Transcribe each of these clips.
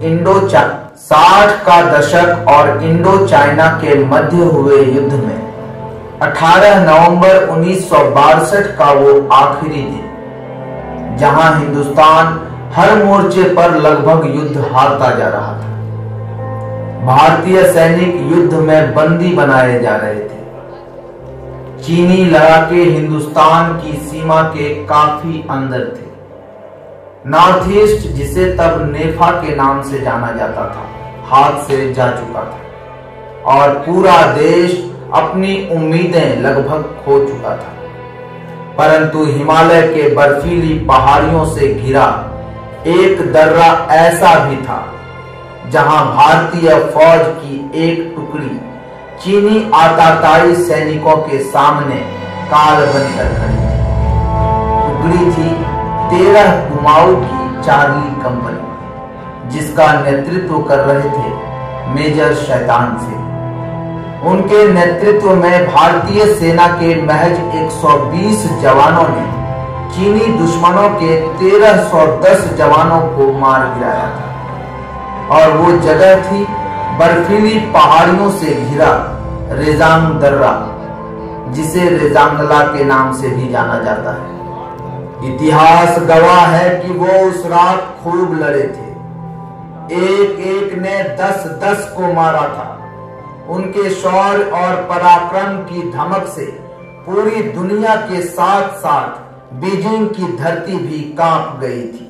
Indo 60 का दशक और इंडो चाइना के मध्य हुए युद्ध में 18 नवंबर 1962 का वो आखिरी दिन, जहां हिंदुस्तान हर मोर्चे पर लगभग युद्ध हारता जा रहा था। भारतीय सैनिक युद्ध में बंदी बनाए जा रहे थे। चीनी लड़ाके हिंदुस्तान की सीमा के काफी अंदर थे। नॉर्थ ईस्ट, जिसे तब नेफा के नाम से जाना जाता था, हाथ से जा चुका था और पूरा देश अपनी उम्मीदें लगभग खो चुका था। परंतु हिमालय के बर्फीली पहाड़ियों से घिरा एक दर्रा ऐसा भी था जहां भारतीय फौज की एक टुकड़ी चीनी आताताई सैनिकों के सामने काल बनकर खड़ी थी। टुकड़ी थी 13 कुमाऊं की चार्ली कंपनी, जिसका नेतृत्व कर रहे थे मेजर शैतान सिंह। उनके नेतृत्व में भारतीय सेना के महज 120 जवानों ने चीनी दुश्मनों के 1310 जवानों को मार गिराया था। और वो जगह थी बर्फीली पहाड़ियों से घिरा रेजांग दर्रा, जिसे रेजांगला के नाम से भी जाना जाता है। इतिहास गवाह है कि वो उस रात खूब लड़े थे। एक एक ने 10-10 को मारा था। उनके शौर्य और पराक्रम की धमक से पूरी दुनिया के साथ साथ बीजिंग की धरती भी कांप गई थी।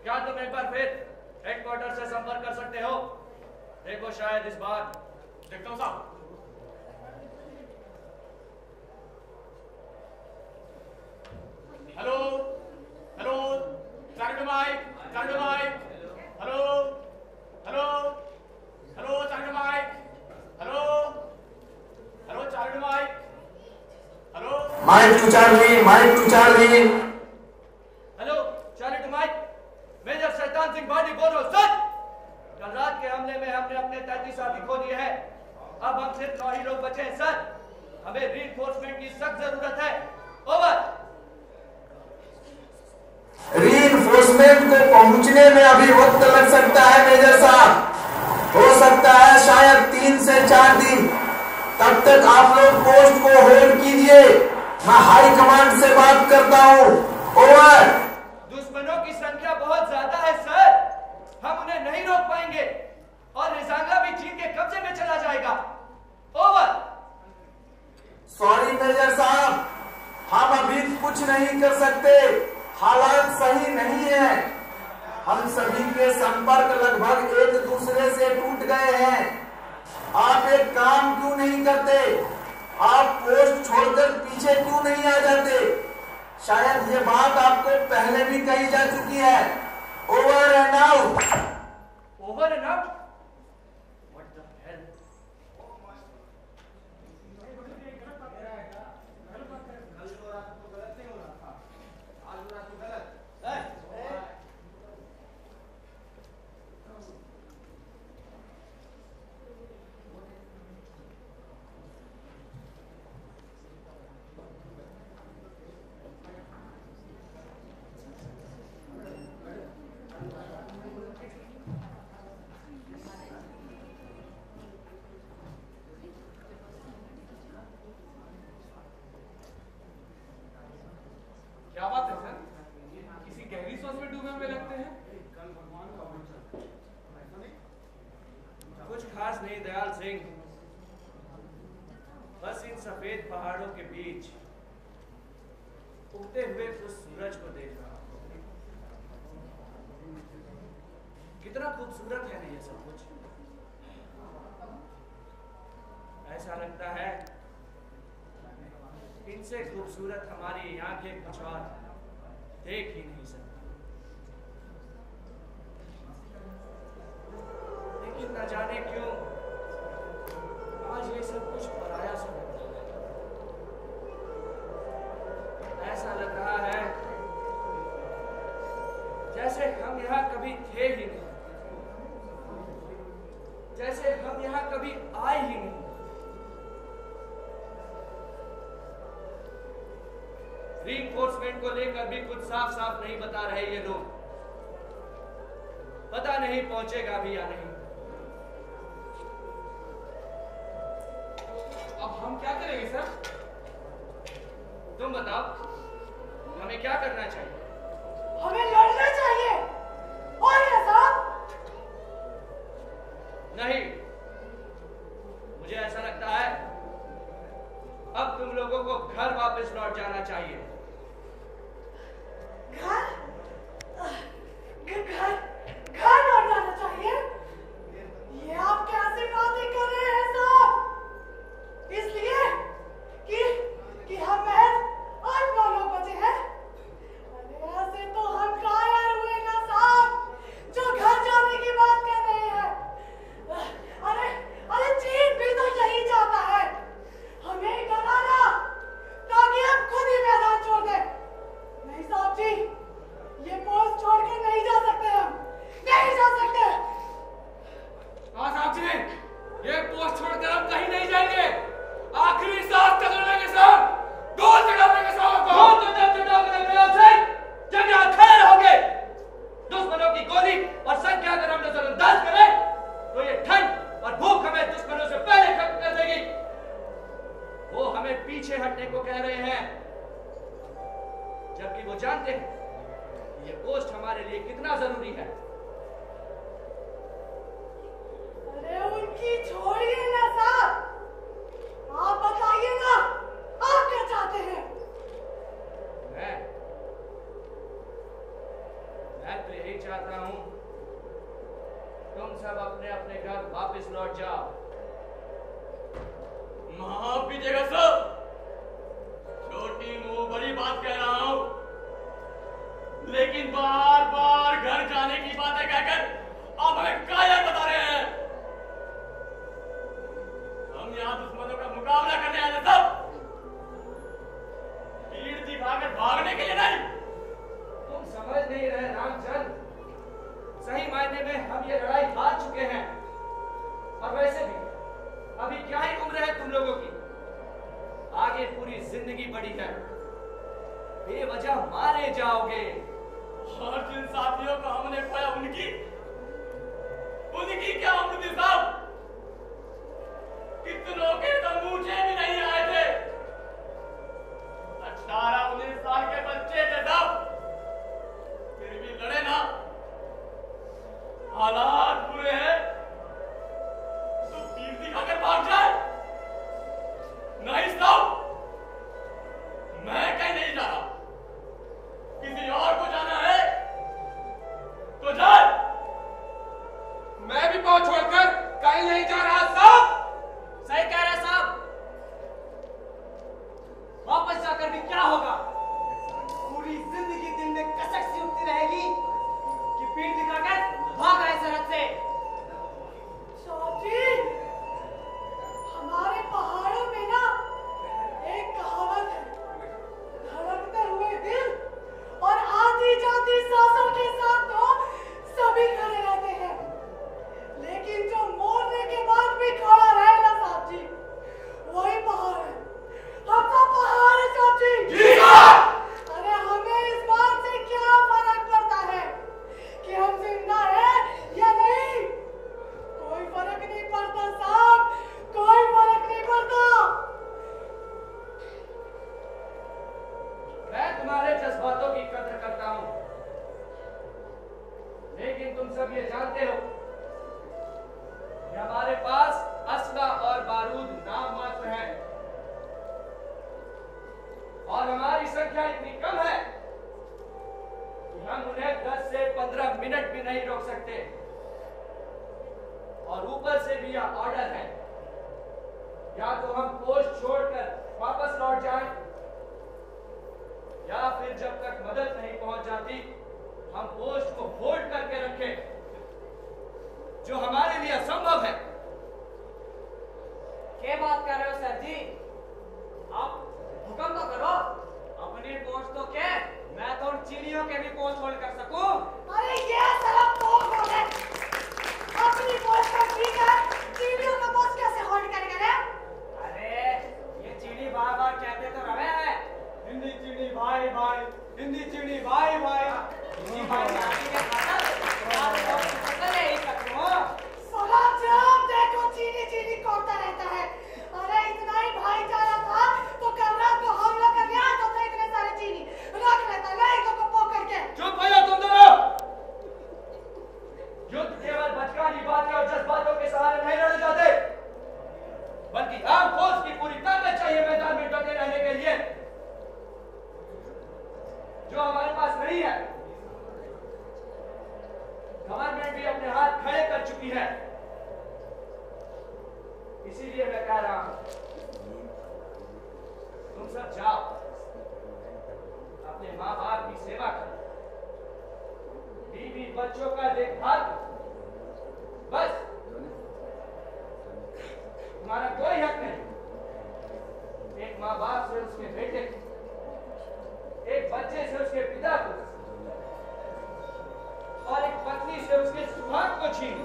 क्या तुम एक बार फिर हेडक्वार्टर से संपर्क कर सकते हो? देखो, शायद इस बार। देखता हूं साहब। Hello hello, Charlie Mike, Charlie Mike. Hello hello hello, Charlie Mike. Hello hello, Charlie Mike. Hello Mike to Charlie, mic to Charlie. Hello, Charlie to Mike. Major Shaitan Singh body बोल रहा हूं। सर, कल रात के हमले में हमने अपने 33 साथी खो दिए हैं। अब हम सिर्फ 9 ही लोग बचे हैं। सर, हमें रीइंफोर्समेंट की सख्त जरूरत है। ओवर। रीइंफोर्समेंट को पहुंचने में अभी वक्त लग सकता है मेजर साहब। हो सकता है शायद 3 से 4 दिन। तब तक आप लोग पोस्ट को होल्ड कीजिए। मैं हाई कमांड से बात करता हूं। ओवर। दुश्मनों की संख्या बहुत ज्यादा है सर, हम उन्हें नहीं रोक पाएंगे और रेजांगला भी चीन के कब्जे में चला जाएगा। ओवर। सॉरी मेजर साहब, हम अभी कुछ नहीं कर सकते। हालात सही नहीं है। हम सभी के संपर्क लगभग एक दूसरे से टूट गए हैं। आप एक काम क्यों नहीं करते? आप पोस्ट छोड़कर पीछे क्यों नहीं आ जाते? शायद ये बात आपको पहले भी कही जा चुकी है। Over and out. Over and out? What the hell? क्या बात है सर? किसी गहरी सोच में डूबे हुए लगते हैं। कुछ खास नहीं दयाल सिंह, बस इन सफेद पहाड़ों के बीच उगते हुए उस सूरज को देख रहा हूं। कितना खूबसूरत है ना ये सब कुछ। ऐसा लगता है इन इनसे खूबसूरत हमारी आंखें कुछ और देख ही नहीं सकती। लेकिन न जाने क्यों आज ये सब कुछ पराया सा लग रहा है। ऐसा लग रहा है जैसे हम यहाँ कभी थे ही नहीं, जैसे हम यहाँ कभी आए ही नहीं। रीइंफोर्समेंट को लेकर भी कुछ साफ साफ नहीं बता रहे ये लोग। पता नहीं पहुंचेगा भी या नहीं। अब हम क्या करेंगे सर? तुम बताओ, हमें क्या करना चाहिए? हमें लड़ना चाहिए। और ये साहब? नहीं, मुझे ऐसा लगता है अब तुम लोगों को घर वापस लौट जाना चाहिए। घर? घर? घर लौट जाना चाहिए? ये आप कैसी बातें कर रहे हैं साहब? इसलिए कि हम महज 8-9 लोग बचे हैं। अरे ऐसे तो हम कायर हुए ना साहब, जो घर जाने की बात कर रहे हैं। अरे चीन भी तो यही चाहता है, हमें डराना ताकि हम खुद ही मैदान छोड़ दें। नहीं साहब जी, ये पोस्ट छोड़ के नहीं जा सकते, हम नहीं जा सकते। हाँ साहब जी, ये पोस्ट छोड़कर हम कहीं नहीं जाएंगे। आखिरी सांस तक लड़ेंगे साहब, गोल चढ़ा देंगे साहब को। तो जब चढ़ाओगे से जब यहाँ खड़े रहोगे, दुश्मनों की गोली और संख्या अगर हम नजरअंदाज करें तो ये ठंड और भूख हमें दुश्मनों से पहले खत्म कर देगी। वो हमें पीछे हटने को कह रहे हैं, जबकि वो जानते हैं कि ये पोस्ट हमारे लिए कितना जरूरी है। अरे उनकी छोड़िए ना साहब, आप बताइए ना, आप क्या चाहते हैं? मैं तो यही चाहता हूं तुम सब अपने अपने घर वापस लौट जाओ। माफ कीजिएगा सर, छोटी मुंह बड़ी बात कह रहा हूं, लेकिन बार बार घर जाने की बातें कहकर अब हमें कायर बता रहे हैं। हम यहाँ दुश्मनों का मुकाबला करने आए थे सब, भीड़ दिखाकर भागने के लिए नहीं। तुम समझ नहीं रहे रामचंद्र, सही मायने में हम ये लड़ाई हार चुके हैं। और वैसे भी अभी क्या ही उम्र है तुम लोगों की, आगे पूरी जिंदगी पड़ी है, बेवजह मारे जाओगे। और जिन साथियों को हमने खोया उनकी क्या उम्र थी साहब? कितनों के तो मूछे भी नहीं आए थे। 18-19 साल के बच्चे थे साहब, फिर भी लड़े ना। हालात बुरे हैं तो तीर दिखाकर भाग जाए? नहीं साहब, मैं कहीं नहीं जा रहा। किसी और को जाना है तो जाए। मैं भी पहुंच छोड़कर कहीं नहीं जा रहा साहब। सही कह रहे साहब, वापस जाकर भी क्या होगा? पूरी जिंदगी दिल में कसक सी उठती रहेगी कि पीठ दिखाकर भाग आए सरहद से। साहब जी, हमारे पहाड़ों में ना एक कहावत है, धड़कते हुए दिल और आती जाती सांसों के साथ तो सभी खड़े रहते हैं, लेकिन जो मोड़ने के बाद भी खड़ा रहे ना साहब जी, वही पहाड़ है। हम तो पहाड़ है साहब जी। अरे हमें इस बात से क्या फर्क पड़ता है कि हम जिंदा हैं या नहीं? कोई फर्क नहीं पड़ता साहब, कोई फर्क नहीं पड़ता। मैं तुम्हारे जज्बातों की कदर करता हूं, लेकिन तुम सब ये जानते हो कि हमारे पास असला और बारूद नाम मात्र है, और हमारी संख्या इतनी कम है कि हम उन्हें 10 से 15 मिनट भी नहीं रोक सकते। और ऊपर से भी यह ऑर्डर है, या तो हम पोस्ट छोड़कर वापस लौट जाएं करो। अपनी पोस्ट तो क्या, मैं तो उन चीनियों के भी पोस्ट होल्ड कर सकूं। अरे ये साला पोस्ट होल्ड है। अपनी पोस्ट का ठीक है, चीनियों का पोस्ट कैसे होल्ड करेगा रे? अरे ये चीनी बार बार कहते तो रहे हैं, हिंदी चीनी भाई भाई, हिंदी चीनी भाई भाई। हिंदी भाई आगे के खातर यही करते हो। साला जब देखो चीनी चीनी करता रहता है। अरे इतना ही भाईचारा था तो कल रात को हमला करने आता था इतने सारे चीनी रख लेता लड़कों को पकड़ के। चुप हो जाओ तुम दोनों। युद्ध केवल बचकानी बातें और जज्बातों के सहारे नहीं लड़े जाते, बल्कि आर्म फोर्स की पूरी ताकत चाहिए मैदान में डटे रहने के लिए, जो हमारे पास नहीं है। गवर्नमेंट भी अपने हाथ खड़े कर चुकी है। इसीलिए मैं कह रहा हूं, तुम सब जाओ, अपने माँ बाप की सेवा करो, बीवी बच्चों का देखभाल करो। बस तुम्हारा कोई हक नहीं एक माँ बाप से उसके बेटे को, एक बच्चे से उसके पिता को, और एक पत्नी से उसके सुहाग को छीन।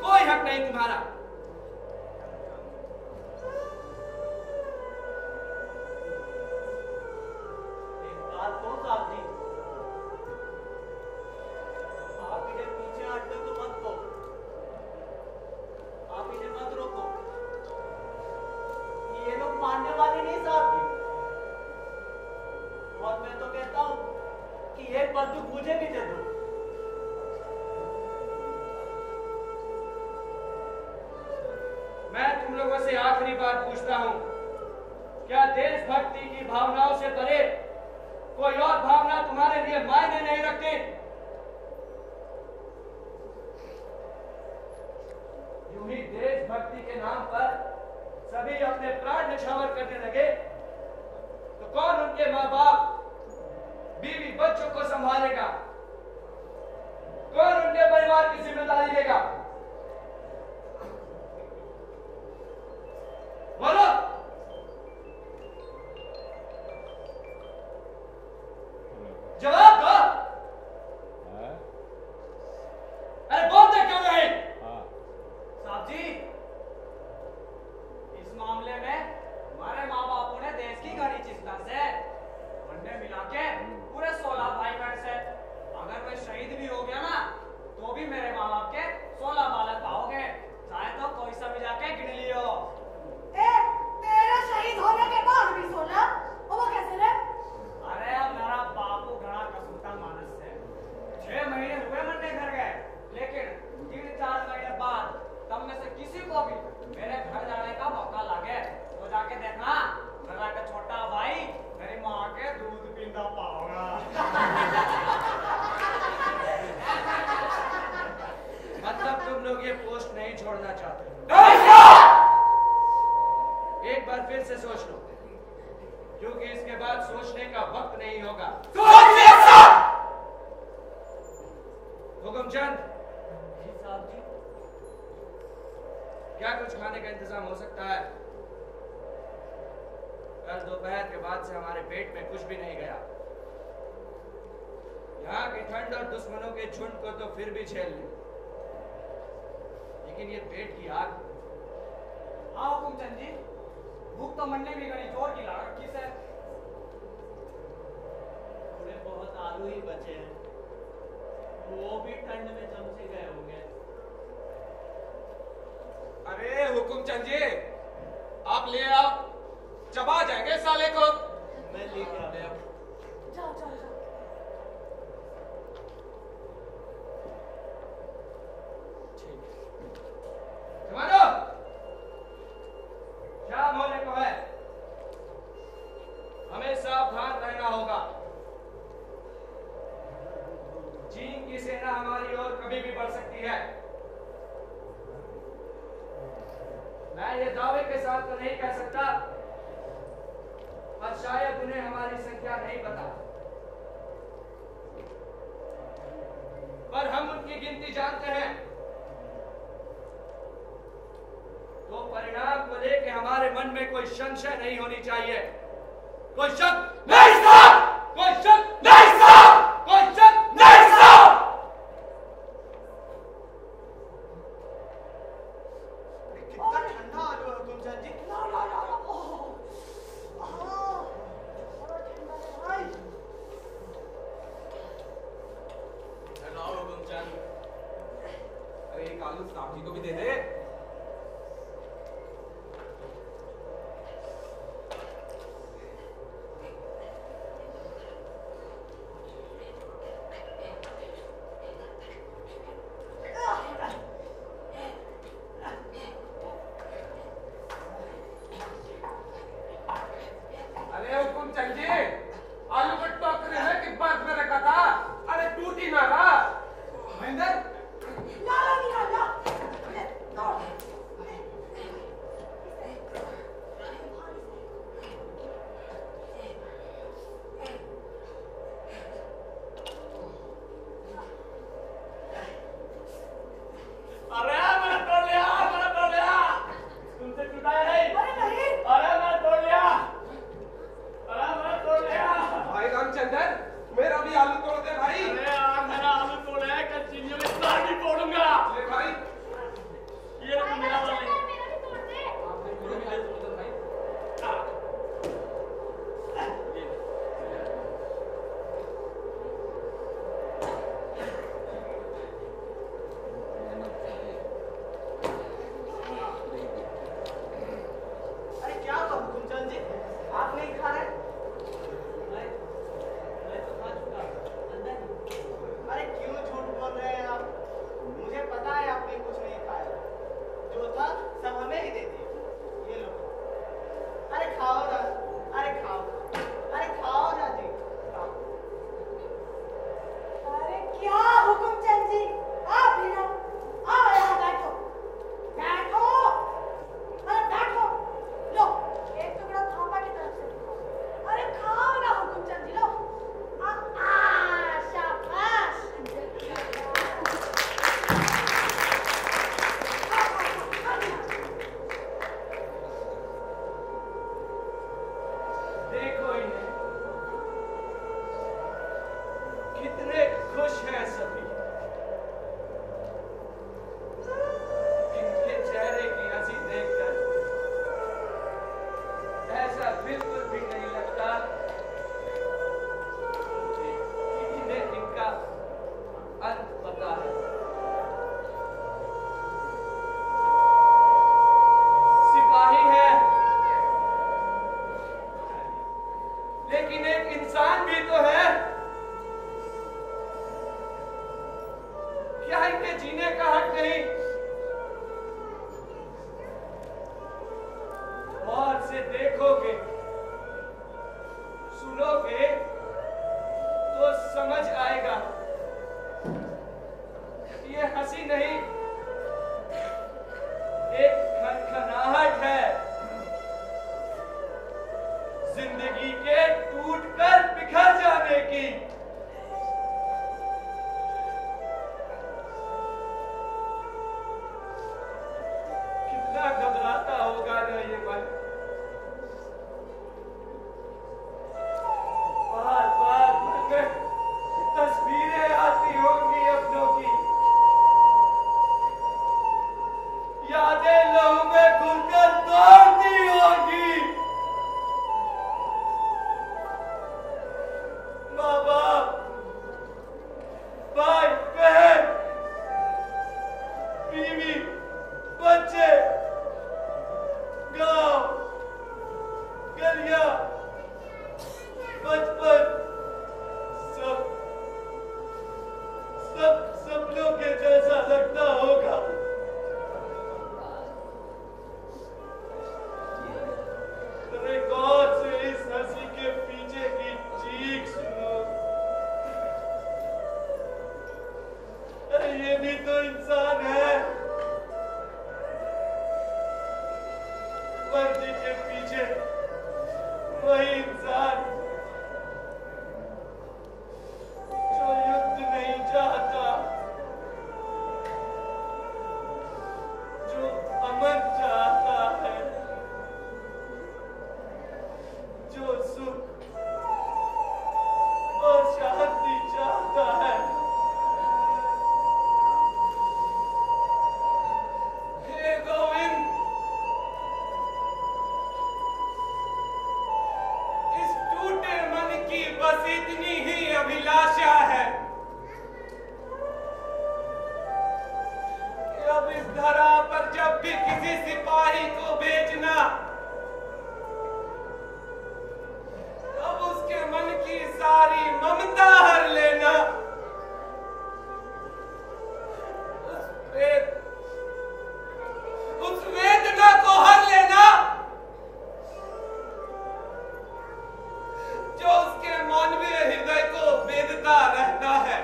कोई हक नहीं तुम्हारा। एक बात तो साहब जी, आप इधर पीछे हटते तो मत को, आप इधर मत रोको। ये लोग मानने वाले नहीं साहब जी। और मैं तो कहता हूँ कि एक बंदूक मुझे भी दे दो। मैं तुम लोगों से आखिरी बार पूछता हूं, क्या देशभक्ति की भावनाओं से परे कोई और भावना तुम्हारे लिए मायने नहीं रखती? यूं ही देशभक्ति के नाम पर सभी अपने प्राण न्यौछावर करने लगे तो कौन उनके माँ बाप, बीवी बच्चों को संभालेगा? कौन उनके परिवार की जिम्मेदारी लेगा? बोलो। जवाब दो। अरे बोलते क्यों नहीं? साहब जी, इस मामले में हमारे माँ बापों ने देश की घनी चिंता से वनडे मिला के पूरे 16 भाई बहन से, अगर मैं शहीद भी हो गया ना तो भी मेरे माँ बाप के 16 बालक पाओगे, चाहे तो कोई सा भी जाके गिन लियो। तेरे शहीद होने के बाद भी सोना वो कैसे रे? अरे मेरा बापू घड़ा कसूता मानस है। 6 महीने हुए मरने घर गए, लेकिन 3-4 महीने बाद तब में से किसी को भी मेरे घर जाने का मौका लगे तो जाके देखना मेरा का छोटा भाई मेरी माँ के दूध पीता पाओगा। मतलब तुम लोग ये पोस्ट नहीं छोड़ना चाहते? एक बार फिर से सोच लो, क्योंकि इसके बाद सोचने का वक्त नहीं होगा। हुकुमचंद, साहब जी, क्या कुछ खाने का इंतजाम हो सकता है? कल दोपहर के बाद से हमारे पेट में कुछ भी नहीं गया। यहाँ की ठंड और दुश्मनों के झुंड को तो फिर भी झेल ले, लेकिन ये पेट की आग। हाँ हुकुमचंद जी, भूख तो मरने भी गई जोर की लागत किस है। थोड़े बहुत आलू ही बचे हैं, वो भी ठंड में जम से गए होंगे। अरे हुकुमचंद जी, आप ले आओ, चबा जाएंगे साले को। मैं लेके आ गया। जाओ जाओ जाओ। जवानों, शाम होने को है, हमें सावधान रहना होगा। चीन की सेना हमारी ओर कभी भी बढ़ सकती है। मैं ये दावे के साथ तो नहीं कह सकता, पर शायद उन्हें हमारी संख्या नहीं पता, पर हम उनकी गिनती जानते हैं। तो परिणाम को लेकर हमारे मन में कोई संशय नहीं होनी चाहिए। कोई शक नहीं साहब, कोई शक नहीं साहब, कोई शक नहीं साहब। कितना ठंडा आलू है हुकुमचंद जी। लाओ हुकुमचंद, अरे एक आलू साहब जी को भी दे दे। अमन चाहता बस इतनी ही अभिलाषा है कि अब इस धरा पर जब भी किसी सिपाही को भेजना, तब उसके मन की सारी ममता हर लेना, उस वेदना को हर लेना जो उसके मानवीय हृदय को वेदता रहता है।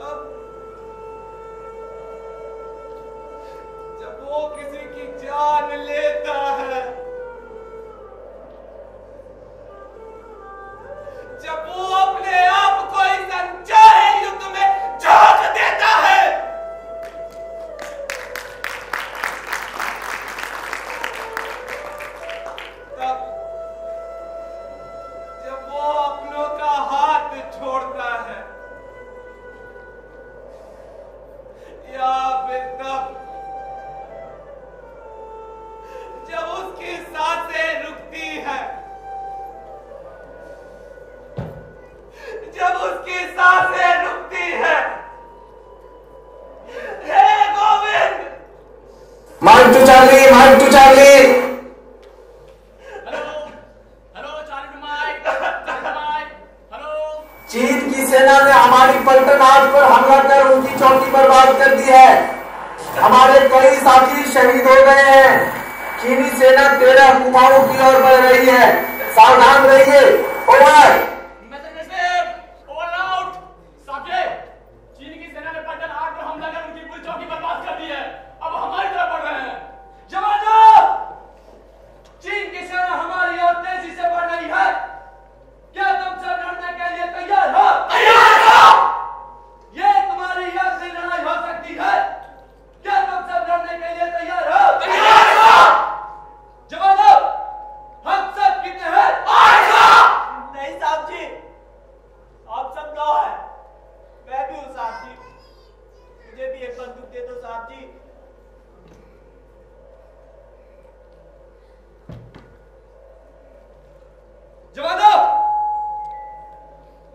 अब जब वो किसी की जान लेता है, जब वो अपने आप को इस अनचाहे युद्ध में झोंक देता है, तब जब वो अपनों का हाथ छोड़ता है, या फिर तब जब उसकी सांसें रुकती है, जब उसकी सांसें रुकती है। हे Govind! Mike to Charlie, mic to Charlie. Hello, hello Charlie to mike, hello. चीन की सेना ने हमारी पलटन हाट पर हमला कर उनकी चौकी बर्बाद कर दी है। हमारे कई साथी शहीद हो गए हैं। चीनी सेना 13 कुमाऊं की ओर बढ़ रही है। सावधान रहिए। ओवर। चीन की सेना ने पलटन हाट पर हमला कर उनकी पूरी चौकी बर्बाद कर दी है। अब हमारी तरफ बढ़ रहे हैं। जवानों! चीन की सेना हमारी ओर तेजी से बढ़ रही है। क्या तुम सब लड़ने के लिए तैयार हो? तैयार हो! ये तुम्हारी आखिरी लड़ाई हो सकती है। क्या तुम सब लड़ने के लिए तैयार हो? तैयार हो! जवानों, हम सब कितने हैं? नहीं साहब जी, आप सब 9 हैं। मैं भी हूँ साहब जी। मुझे भी एक बंदूक दे दो साहब जी। जवानों,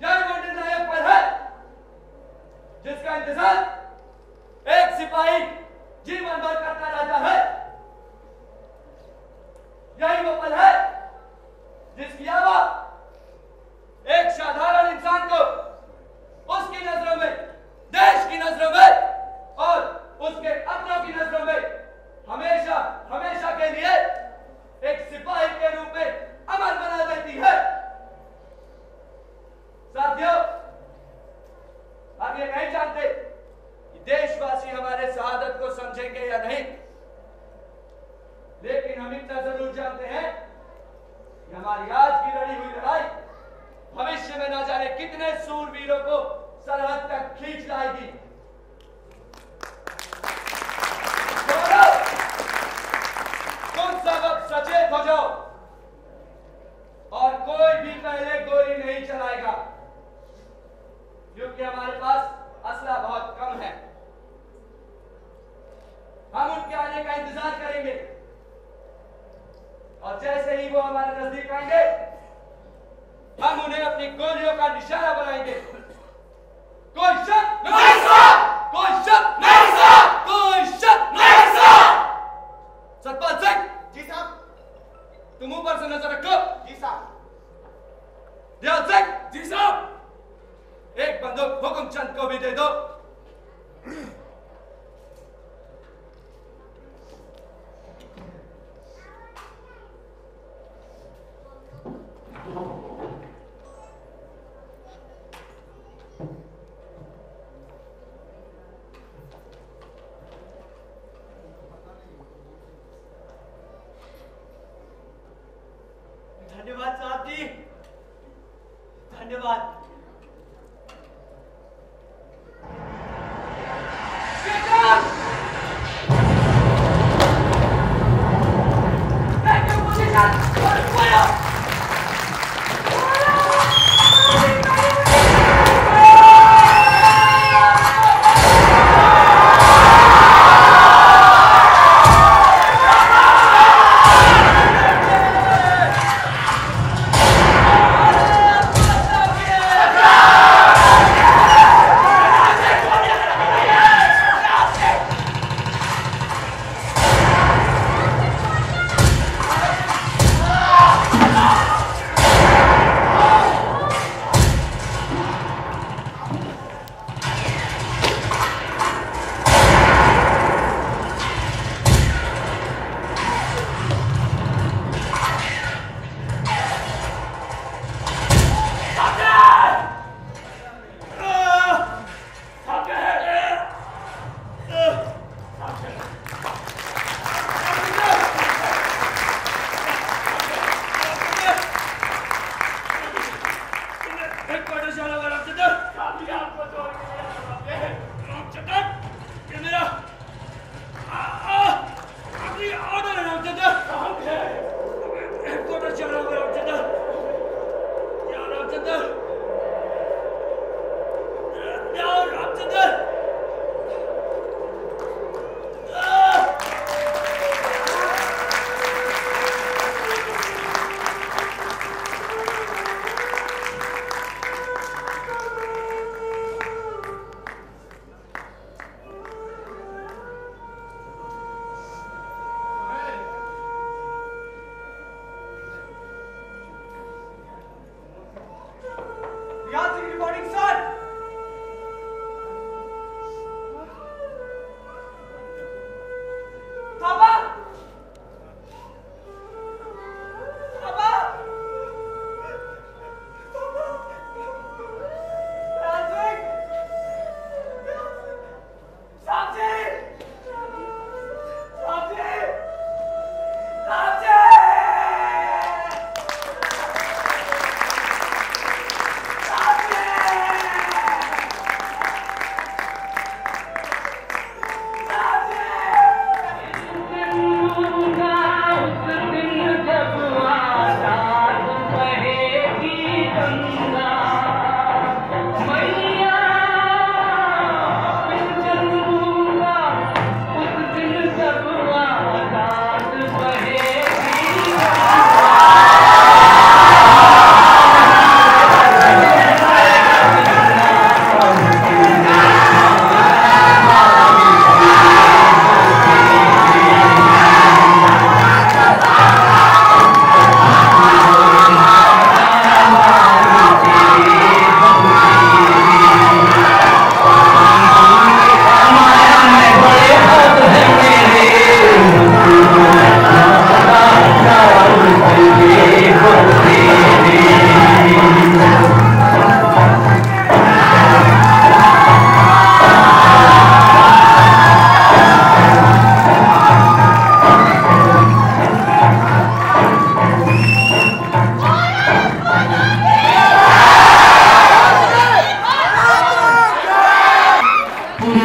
यह वो निर्णायक पल है जिसका इंतजार एक सिपाही जीवन भर करता रहता है। यही वो पल है जिसकी आवाज एक साधारण इंसान को उसकी नजरों में, देश की नजरों में और उसके अपनों की नजरों में हमेशा हमेशा के लिए एक सिपाही के रूप में अमर बना देती है। साथियों, हम ये नहीं जानते कि देशवासी हमारे शहादत को समझेंगे या नहीं, लेकिन हम इतना जरूर जानते हैं कि हमारी आज की लड़ी हुई लड़ाई भविष्य में ना जाने कितने सूरवीरों को सरहद तक खींच लाएगी। तुम सब अब सचेत हो जाओ और कोई भी पहले गोली नहीं चलाएगा, क्योंकि हमारे पास असला बहुत कम है। हम उनके आने का इंतजार करेंगे और जैसे ही वो हमारे नजदीक आएंगे, हम उन्हें अपनी गोलियों का निशाना बनाएंगे। कोई शक नहीं साहब! कोई शक नहीं साहब! कोई शक नहीं साहब! सतपाल सिंह! जी साहब। तुम ऊपर से नजर रखो। जी साहब। दयाल सिंह! जी साहब। एक बंदूक हुकुमचंद को भी दे दो। धन्यवाद साहब जी, धन्यवाद।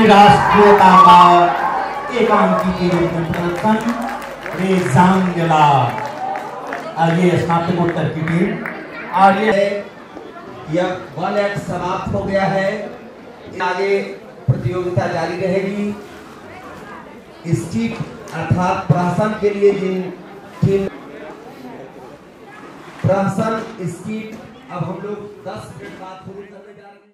राष्ट्रीयता का एकांकी के रूप में प्रदर्शन एग्जाम दिला। आइए स्नातकोत्तर की टीम आगे। यह 1 एक्ट समाप्त हो गया है। आगे प्रतियोगिता जारी रहेगी। स्टीट अर्थात प्रहसन के लिए जिन टीम प्रहसन स्टीट अब हम लोग 10 मिनट बाद शुरू करने जा रहे हैं।